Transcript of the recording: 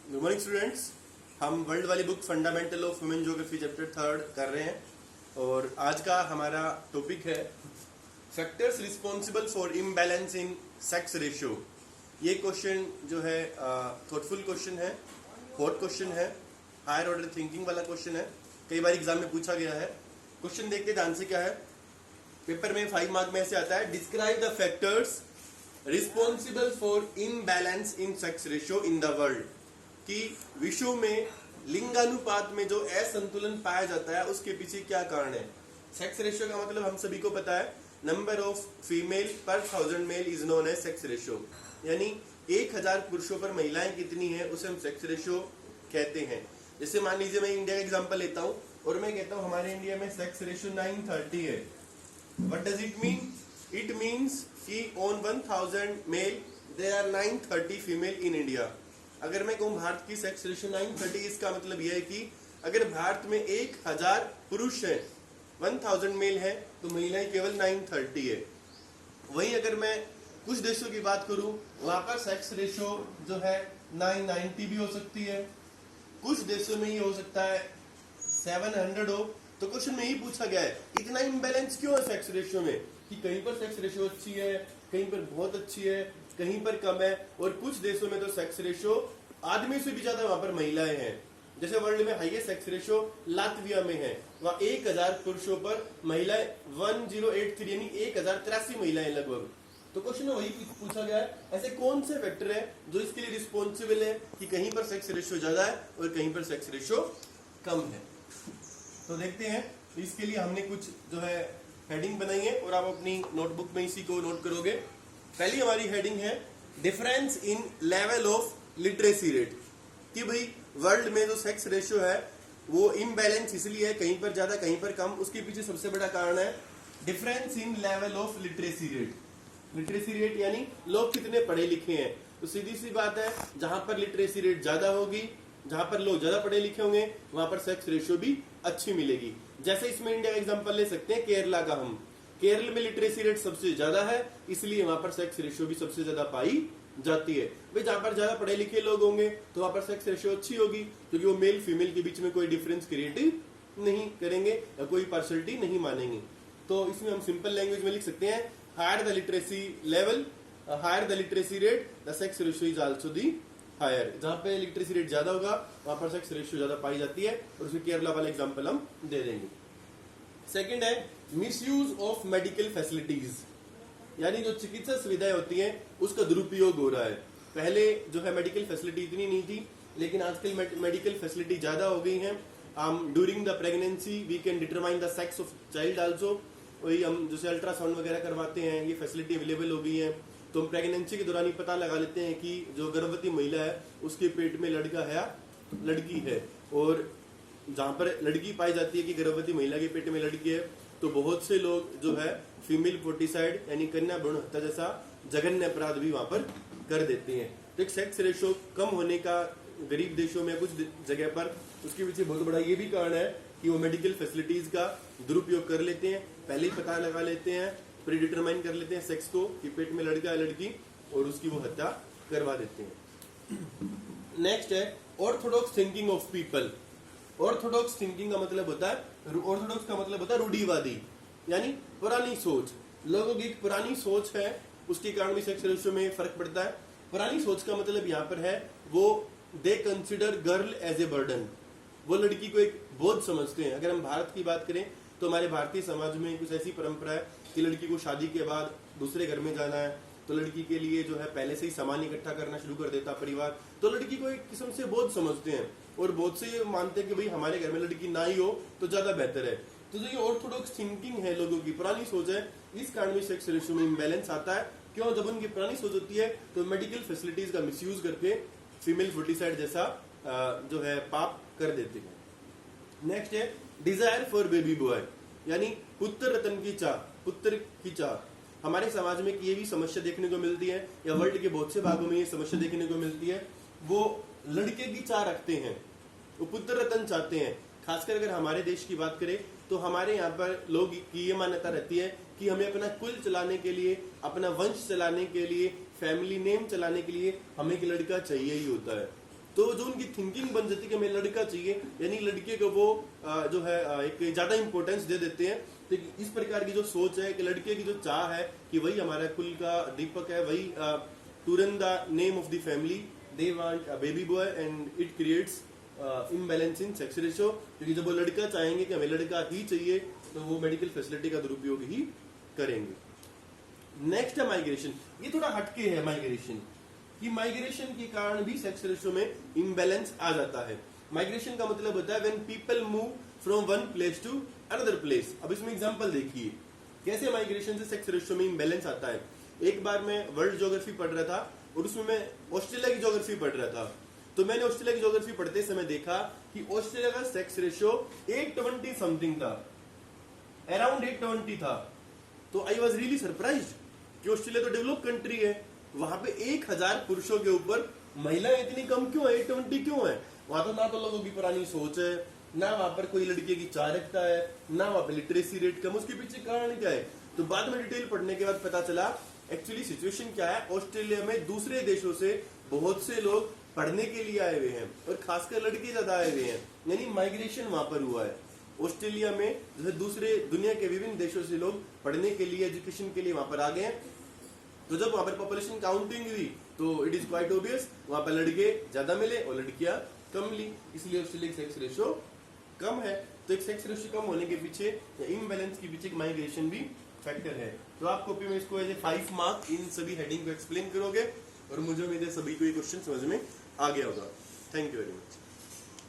Good morning students. हम world वाली book fundamental of human geography chapter 3 कर रहे हैं और आज का हमारा टॉपिक है factors responsible for imbalance in sex ratio. ये क्वेश्चन जो है थॉटफुल क्वेश्चन है, हॉट क्वेश्चन है, हायर ऑर्डर थिंकिंग वाला क्वेश्चन है। कई बार एग्जाम में पूछा गया है। क्वेश्चन देखते ध्यान से क्या है। पेपर में 5 मार्क में ऐसे आता है, describe the factors responsible for imbalance in sex ratio in the world. कि विश्व में लिंगानुपात में जो असंतुलन पाया जाता है उसके पीछे क्या कारण है। सेक्स रेशियो का मतलब हम सभी को पता है, नंबर ऑफ फीमेल पर 1000 male is known as sex ratio. यानी 1000 पुरुषों पर महिलाएं कितनी है उसे हम सेक्स रेशियो कहते हैं। जैसे मान लीजिए मैं इंडिया का एग्जांपल लेता हूं और मैं कहता हूं हमारे इंडिया में सेक्स रेशियो 930 है। What does it mean? It means कि on 1000 male there are 930 female in India. अगर मैं कहूं भारत की सेक्स रेशियो 930, इसका मतलब यह है कि अगर भारत में 1000 पुरुष है, 1000 मेल है, तो महिलाएं केवल 930 है। वहीं अगर मैं कुछ देशों की बात करूं, वहां पर सेक्स रेशियो जो है 990 भी हो सकती है, कुछ देशों में ये हो सकता है 700 हो। तो क्वेश्चन में यही पूछा गया है, इतना इम्बैलेंस क्यों है सेक्स रेशियो में, कि कहीं पर सेक्स रेशियो अच्छी है, कहीं पर बहुत अच्छी है, कहीं पर कम है, और कुछ देशों में तो सेक्स रेशियो आदमी से भी ज्यादा वहां पर महिलाएं हैं। जैसे वर्ल्ड में हाईएस्ट सेक्स रेशियो लातविया में है, वहां 1000 पुरुषों पर महिलाएं 1083 यानी 1083 महिलाएं लगभग। तो क्वेश्चन में वही पूछा गया है, ऐसे कौन से फैक्टर है जो इसके लिए रिस्पॉन्सिबल है कि कहीं पर सेक्स रेशियो ज्यादा है और कहीं पर सेक्स रेशियो कम है। तो देखते हैं। इसके लिए हमने कुछ जो है हेडिंग बनाई है और आप अपनी नोटबुक में इसी को नोट करोगे। पहली हमारी हेडिंग है difference in level of literacy rate. कि भाई वर्ल्ड में जो सेक्स रेशियो है वो इम्बैलेंस इसलिए है, कहीं पर ज्यादा कहीं पर कम। उसके पीछे सबसे बड़ा कारण है difference in level of literacy rate. Literacy rate यानी लोग कितने पढ़े लिखे हैं। तो सीधी सी बात है, जहां पर लिटरेसी रेट ज्यादा होगी, जहां पर लोग ज्यादा पढ़े लिखे होंगे, वहां पर सेक्स रेशियो भी अच्छी मिलेगी। जैसे इसमें इंडिया का एग्जांपल ले सकते हैं केरला का। हम केरल में लिटरेसी रेट सबसे ज्यादा है, इसलिए वहां पर सेक्स रेशियो भी सबसे ज्यादा पाई जाती है। भाई जहां पर ज्यादा पढ़े लिखे लोग होंगे तो वहां पर सेक्स रेशियो अच्छी होगी, क्योंकि वो मेल फीमेल के बीच में कोई डिफरेंस क्रिएट नहीं करेंगे या कोई पार्शलिटी नहीं मानेंगे। तो इसमें हम सिंपल लैंग्वेज में लिख सकते हैं, higher the literacy level, higher the literacy rate, the sex ratio is also the higher. जहां पे लिटरेसी रेट ज्यादा होगा वहां पर सेक्स रेशियो ज्यादा पाई जाती है, और उसमें केरला वाला एग्जांपल हम दे देंगे। सेकंड है मिसयूज ऑफ मेडिकल फैसिलिटीज, यानी जो चिकित्सा सुविधाएं होती हैं उसका दुरुपयोग हो रहा है। पहले जो है मेडिकल फैसिलिटी इतनी नहीं थी, लेकिन आजकल मेडिकल फैसिलिटी ज्यादा हो गई हैं। During the pregnancy we can determine the sex of child also. वही हम जैसे अल्ट्रासाउंड वगैरह करवाते हैं, ये फैसिलिटी अवेलेबल हो गई है। तो हम प्रेगनेंसी के दौरान ही पता लगा लेते हैं कि जो गर्भवती महिला है उसके पेट में लड़का है या लड़की है। और जहां पर लड़की पाई जाती है कि गर्भवती महिला के पेट में लड़की है, तो बहुत से लोग जो है फीमेल फोर्टिसाइड यानी कन्या भ्रूण हत्या जैसा जघन्य अपराध भी वहां पर कर देते हैं। तो एक सेक्स रेशियो कम होने का गरीब देशों में कुछ जगह पर उसके पीछे बहुत बड़ा ये भी कारण है कि वो मेडिकल फैसिलिटीज का दुरुपयोग कर लेते हैं। पहले ही पता लगा लेते हैं, प्री डिटरमाइन कर लेते हैं सेक्स को कि पेट में लड़का है लड़की, और उसकी वो हत्या करवा देते हैं। नेक्स्ट है Orthodox thinking of people. Orthodox thinking का मतलब होता है, ऑर्थोडॉक्स का मतलब होता है रूढ़िवादी, यानी पुरानी सोच। लोगों की एक पुरानी सोच है, उसके कारण भी सेक्स रेशियो में फर्क पड़ता है। पुरानी सोच का मतलब यहाँ पर है वो they consider girl as a burden. वो लड़की को एक बोझ समझते हैं। अगर हम भारत की बात करें तो हमारे भारतीय समाज में कुछ ऐसी परंपरा है कि लड़की को शादी के बाद दूसरे घर में जाना है, तो लड़की के लिए जो है पहले से ही सामान इकट्ठा करना शुरू कर देता परिवार। तो लड़की को एक किस्म से बोझ समझते हैं, और बहुत से ये मानते हैं कि भाई हमारे घर में लड़की ना ही हो तो ज्यादा बेहतर है। तो जो ये ऑर्थोडॉक्स थिंकिंग है, लोगों की पुरानी सोच है, इस कारण भी सेक्स रेशियो में इम्बैलेंस आता है। क्यों? जब उनकी पुरानी सोच होती है तो मेडिकल फैसिलिटीज का मिसयूज करके फीमेल फोर्टिसाइड जैसा जो है पाप कर देते हैं। नेक्स्ट है डिजायर फॉर बेबी बॉय, यानी पुत्र रतन की चाह, पुत्र की चाह। हमारे समाज में ये भी समस्या देखने को मिलती है, या वर्ल्ड के बहुत से भागों में ये समस्या देखने को मिलती है। वो लड़के की चाह रखते हैं, वो पुत्र रतन चाहते हैं। खासकर अगर हमारे देश की बात करें तो हमारे यहाँ पर लोग की ये मान्यता रहती है कि हमें अपना कुल चलाने के लिए, अपना वंश चलाने के लिए, फैमिली नेम चलाने के लिए हमें एक लड़का चाहिए ही होता है। तो जो उनकी थिंकिंग बन जाती है कि हमें लड़का चाहिए, यानी लड़के को वो जो है एक ज्यादा इंपॉर्टेंस दे देते हैं। तो इस प्रकार की जो सोच है कि लड़के की जो चाह है कि वही हमारा कुल का दीपक है, वही to run the name of the family, they want a baby boy and it creates imbalance in sex ratio. क्योंकि जब वो लड़का चाहेंगे कि हमें लड़का ही चाहिए तो वो मेडिकल फैसिलिटी का दुरुपयोग ही करेंगे। नेक्स्ट है माइग्रेशन। ये थोड़ा हटके है माइग्रेशन, कि माइग्रेशन के कारण भी सेक्स रेशियो में इम्बैलेंस आ जाता है। माइग्रेशन का मतलब होता है when people move from one place to another place. अब इसमें एग्जांपल देखिए कैसे माइग्रेशन से सेक्स रेशियो में इम्बैलेंस आता है। एक बार मैं वर्ल्ड ज्योग्राफी पढ़ रहा था और उसमें मैं ऑस्ट्रेलिया की ज्योग्राफी पढ़ रहा था। तो मैंने ऑस्ट्रेलिया की ज्योग्राफी पढ़ते समय देखा कि ऑस्ट्रेलिया का सेक्स रेशियो 820 समथिंग था, अराउंड 820 था। तो आई वॉज रियली सरप्राइज्ड कि ऑस्ट्रेलिया तो डेवलप कंट्री है, वहां पे 1000 पुरुषों के ऊपर महिलाएं इतनी कम क्यों है, 820 क्यों है। वहां तो ना तो लोगों की पुरानी सोच है, ना वहां पर कोई लड़के की चाह रखता है, ना वहां पे लिटरेसी रेट कम। उसके पीछे कारण क्या है, तो बाद में डिटेल पढ़ने के बाद पता चला एक्चुअली सिचुएशन क्या है। ऑस्ट्रेलिया में दूसरे देशों से बहुत से लोग पढ़ने के लिए आए हुए हैं और खासकर लड़के ज्यादा आए हुए हैं, यानी माइग्रेशन वहां पर हुआ है ऑस्ट्रेलिया में। जैसे दूसरे दुनिया के विभिन्न देशों से लोग पढ़ने के लिए, एजुकेशन के लिए वहां पर आ गए हैं। तो जब वहां पर पॉपुलेशन काउंटिंग हुई तो इट इज क्वाइट ऑब्वियस वहां पर लड़के ज्यादा मिले और लड़कियां कम ली, इसलिए ऑस्ट्रेलिया सेक्स रेशियो कम है। तो एक सेक्स रेशियो कम होने के पीछे या इम्बैलेंस के पीछे माइग्रेशन भी फैक्टर है। तो आप कॉपी में इसको एज ए 5 मार्क इन सभी हेडिंग को एक्सप्लेन करोगे और मुझे उम्मीद है सभी को ये क्वेश्चन समझ में आ गया होगा। Thank you very much.